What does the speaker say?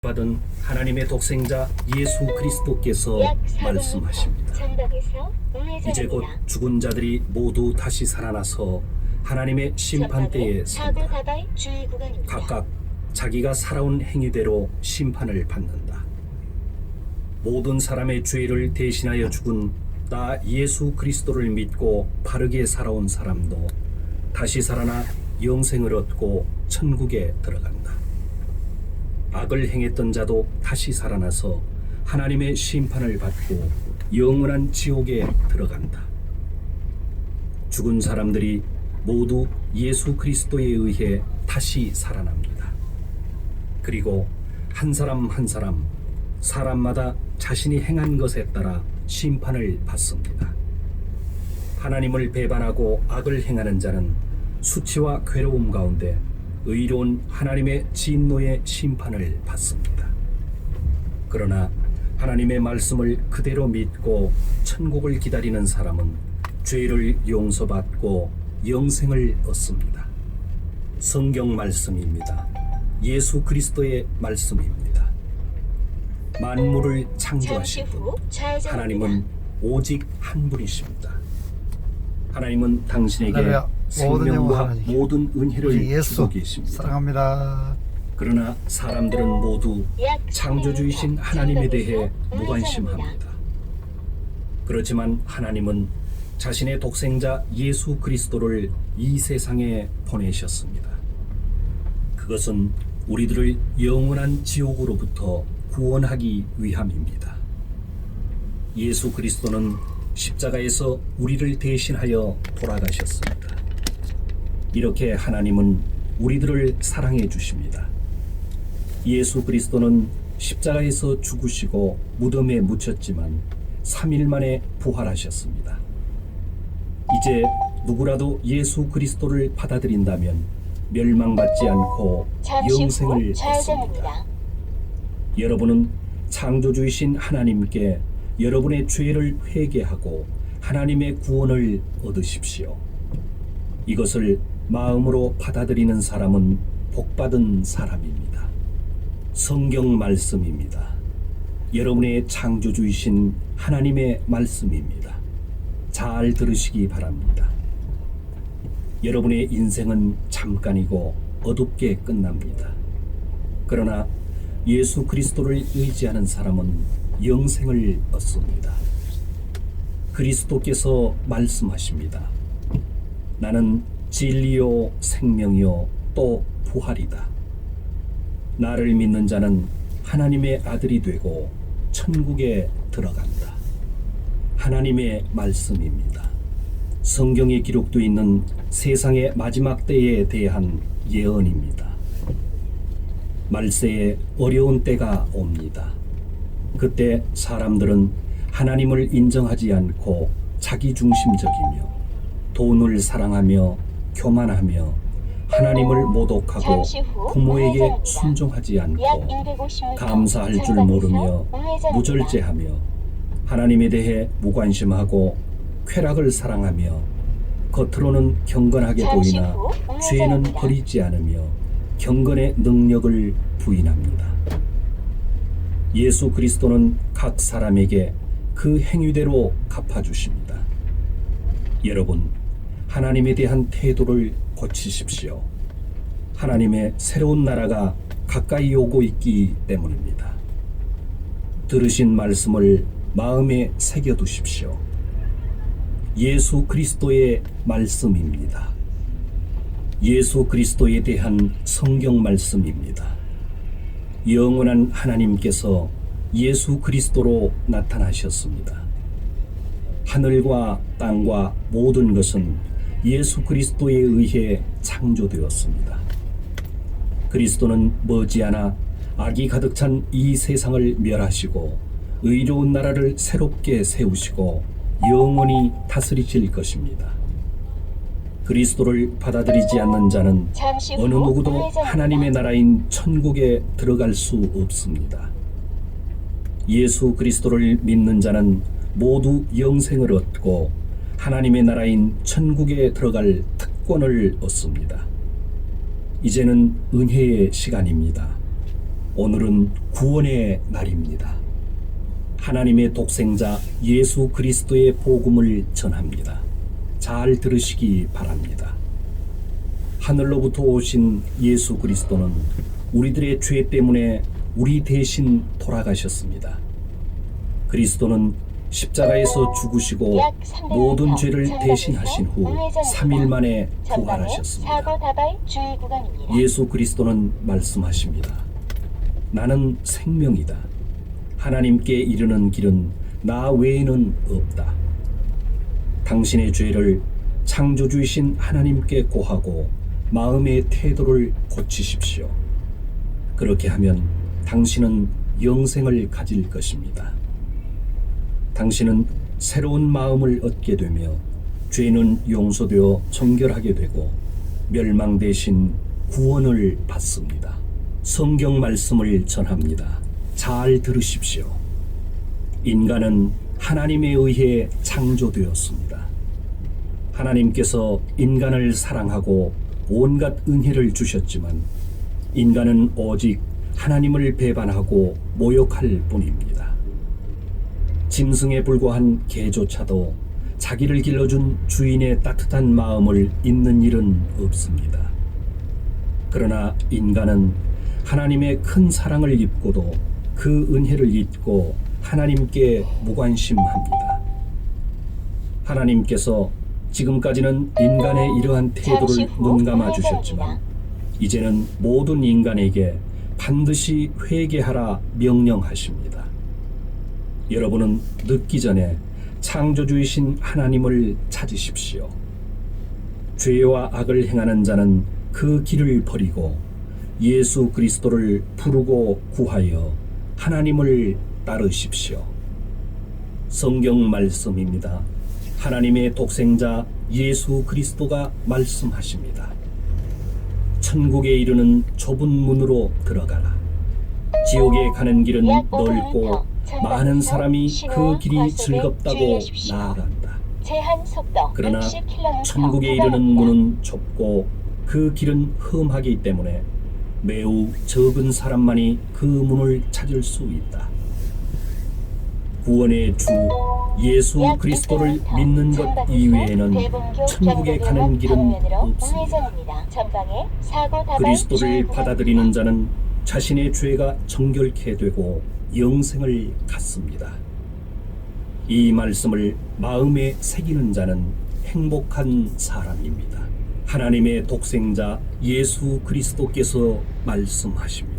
받은 하나님의 독생자 예수 그리스도께서 말씀하십니다. 이제 곧 죽은 자들이 모두 다시 살아나서 하나님의 심판대에 선다. 각각 자기가 살아온 행위대로 심판을 받는다. 모든 사람의 죄를 대신하여 죽은 나 예수 그리스도를 믿고 바르게 살아온 사람도 다시 살아나 영생을 얻고 천국에 들어간다. 악을 행했던 자도 다시 살아나서 하나님의 심판을 받고 영원한 지옥에 들어간다. 죽은 사람들이 모두 예수 그리스도에 의해 다시 살아납니다. 그리고 한 사람 한 사람, 사람마다 자신이 행한 것에 따라 심판을 받습니다. 하나님을 배반하고 악을 행하는 자는 수치와 괴로움 가운데 의로운 하나님의 진노의 심판을 받습니다. 그러나 하나님의 말씀을 그대로 믿고 천국을 기다리는 사람은 죄를 용서받고 영생을 얻습니다. 성경 말씀입니다. 예수 그리스도의 말씀입니다. 만물을 창조하신 분 하나님은 오직 한 분이십니다. 하나님은 당신에게 생명과 모든 은혜를 주고 계십니다. 사랑합니다. 그러나 사람들은 모두 창조주이신 하나님에 대해 무관심합니다. 그렇지만 하나님은 자신의 독생자 예수 그리스도를 이 세상에 보내셨습니다. 그것은 우리들을 영원한 지옥으로부터 구원하기 위함입니다. 예수 그리스도는 십자가에서 우리를 대신하여 돌아가셨습니다. 이렇게 하나님은 우리들을 사랑해 주십니다. 예수 그리스도는 십자가에서 죽으시고 무덤에 묻혔지만 3일 만에 부활하셨습니다. 이제 누구라도 예수 그리스도를 받아들인다면 멸망받지 않고 영생을 얻습니다. 여러분은 창조주이신 하나님께 여러분의 죄를 회개하고 하나님의 구원을 얻으십시오. 이것을 마음으로 받아들이는 사람은 복받은 사람입니다. 성경 말씀입니다. 여러분의 창조주이신 하나님의 말씀입니다. 잘 들으시기 바랍니다. 여러분의 인생은 잠깐이고 어둡게 끝납니다. 그러나 예수 그리스도를 의지하는 사람은 영생을 얻습니다. 그리스도께서 말씀하십니다. 나는 진리요 생명이요 또 부활이다. 나를 믿는 자는 하나님의 아들이 되고 천국에 들어간다. 하나님의 말씀입니다. 성경에 기록되어 있는 세상의 마지막 때에 대한 예언입니다. 말세에 어려운 때가 옵니다. 그때 사람들은 하나님을 인정하지 않고 자기중심적이며 돈을 사랑하며 교만하며 하나님을 모독하고 부모에게 순종하지 않고 감사할 줄 모르며 무절제하며 하나님에 대해 무관심하고 쾌락을 사랑하며 겉으로는 경건하게 보이나 죄는 버리지 않으며 경건의 능력을 부인합니다. 예수 그리스도는 각 사람에게 그 행위대로 갚아주십니다. 여러분, 하나님에 대한 태도를 고치십시오. 하나님의 새로운 나라가 가까이 오고 있기 때문입니다. 들으신 말씀을 마음에 새겨두십시오. 예수 그리스도의 말씀입니다. 예수 그리스도에 대한 성경 말씀입니다. 영원한 하나님께서 예수 그리스도로 나타나셨습니다. 하늘과 땅과 모든 것은 예수 그리스도에 의해 창조되었습니다. 그리스도는 머지않아 악이 가득 찬 이 세상을 멸하시고 의로운 나라를 새롭게 세우시고 영원히 다스리실 것입니다. 그리스도를 받아들이지 않는 자는 어느 누구도 하나님의 나라인 천국에 들어갈 수 없습니다. 예수 그리스도를 믿는 자는 모두 영생을 얻고 하나님의 나라인 천국에 들어갈 특권을 얻습니다. 이제는 은혜의 시간입니다. 오늘은 구원의 날입니다. 하나님의 독생자 예수 그리스도의 복음을 전합니다. 잘 들으시기 바랍니다. 하늘로부터 오신 예수 그리스도는 우리들의 죄 때문에 우리 대신 돌아가셨습니다. 그리스도는 십자가에서 죽으시고 모든 죄를 대신하신 후 3일 만에 부활하셨습니다. 예수 그리스도는 말씀하십니다. 나는 생명이다. 하나님께 이르는 길은 나 외에는 없다. 당신의 죄를 창조주이신 하나님께 고하고 마음의 태도를 고치십시오. 그렇게 하면 당신은 영생을 가질 것입니다. 당신은 새로운 마음을 얻게 되며 죄는 용서되어 정결하게 되고 멸망 대신 구원을 받습니다. 성경 말씀을 전합니다. 잘 들으십시오. 인간은 하나님에 의해 창조되었습니다. 하나님께서 인간을 사랑하고 온갖 은혜를 주셨지만 인간은 오직 하나님을 배반하고 모욕할 뿐입니다. 짐승에 불과한 개조차도 자기를 길러준 주인의 따뜻한 마음을 잊는 일은 없습니다. 그러나 인간은 하나님의 큰 사랑을 입고도 그 은혜를 잊고 하나님께 무관심합니다. 하나님께서 지금까지는 인간의 이러한 태도를 눈감아 주셨지만 이제는 모든 인간에게 반드시 회개하라 명령하십니다. 여러분은 늦기 전에 창조주이신 하나님을 찾으십시오. 죄와 악을 행하는 자는 그 길을 버리고 예수 그리스도를 부르고 구하여 하나님을 따르십시오. 성경 말씀입니다. 하나님의 독생자 예수 그리스도가 말씀하십니다. 천국에 이르는 좁은 문으로 들어가라. 지옥에 가는 길은 넓고 많은 사람이 그 길이 즐겁다고 나아간다. 그러나 천국에 이르는 문은 좁고 그 길은 험하기 때문에 매우 적은 사람만이 그 문을 찾을 수 있다. 구원의 주 예수 그리스도를 믿는 것 이외에는 천국에 가는 길은 없습니다. 그리스도를 받아들이는 자는 자신의 죄가 정결케 되고 영생을 갖습니다. 이 말씀을 마음에 새기는 자는 행복한 사람입니다. 하나님의 독생자 예수 그리스도께서 말씀하십니다.